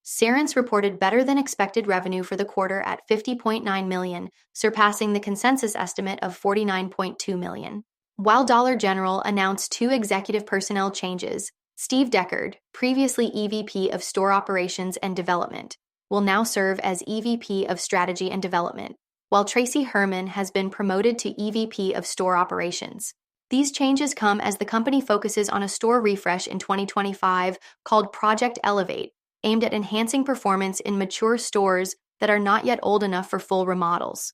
Crnc reported better-than-expected revenue for the quarter at $50.9 million, surpassing the consensus estimate of $49.2 million. While Dollar General announced 2 executive personnel changes, Steve Deckard, previously EVP of Store Operations and Development, will now serve as EVP of Strategy and Development, while Tracy Herman has been promoted to EVP of Store Operations. These changes come as the company focuses on a store refresh in 2025 called Project Elevate, aimed at enhancing performance in mature stores that are not yet old enough for full remodels.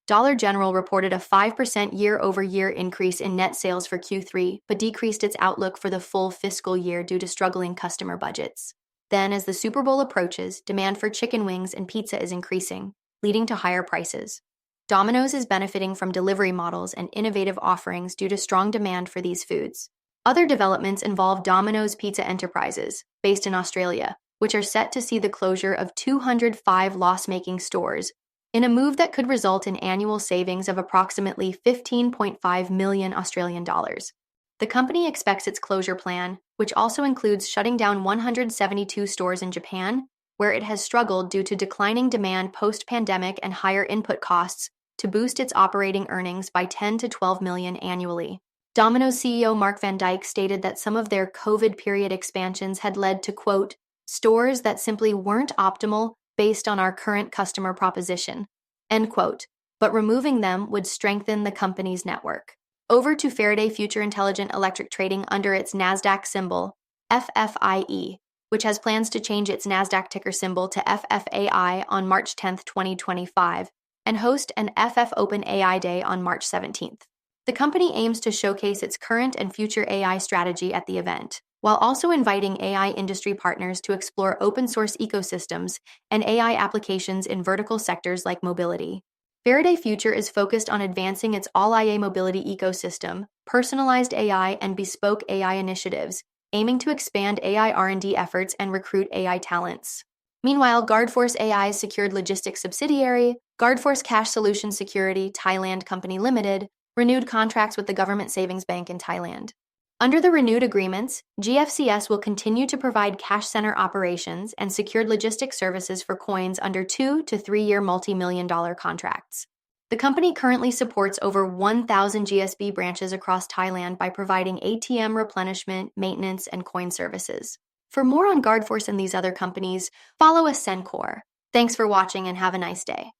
Dollar General reported a 5% year-over-year increase in net sales for Q3, but decreased its outlook for the full fiscal year due to struggling customer budgets. Then, as the Super Bowl approaches, demand for chicken wings and pizza is increasing, leading to higher prices. Domino's is benefiting from delivery models and innovative offerings due to strong demand for these foods. Other developments involve Domino's Pizza Enterprises, based in Australia, which are set to see the closure of 205 loss-making stores, in a move that could result in annual savings of approximately 15.5 million Australian dollars. The company expects its closure plan, which also includes shutting down 172 stores in Japan, where it has struggled due to declining demand post-pandemic and higher input costs, to boost its operating earnings by 10 to 12 million annually. Domino's CEO Mark Van Dyke stated that some of their COVID period expansions had led to, quote, stores that simply weren't optimal based on our current customer proposition, end quote, but removing them would strengthen the company's network. Over to Faraday Future Intelligent Electric Trading under its NASDAQ symbol, FFIE, which has plans to change its NASDAQ ticker symbol to FFAI on March 10, 2025, and host an FF Open AI Day on March 17th. The company aims to showcase its current and future AI strategy at the event, while also inviting AI industry partners to explore open-source ecosystems and AI applications in vertical sectors like mobility. Faraday Future is focused on advancing its all-IA mobility ecosystem, personalized AI, and bespoke AI initiatives, aiming to expand AI R&D efforts and recruit AI talents. Meanwhile, Guardforce AI's secured logistics subsidiary, Guardforce Cash Solutions Security Thailand Company Limited, renewed contracts with the Government Savings Bank in Thailand. Under the renewed agreements, GFCS will continue to provide cash center operations and secured logistics services for coins under 2 to 3 year multi-million-dollar contracts. The company currently supports over 1,000 GSB branches across Thailand by providing ATM replenishment, maintenance, and coin services. For more on Guardforce and these other companies, follow Ascencore. Thanks for watching and have a nice day.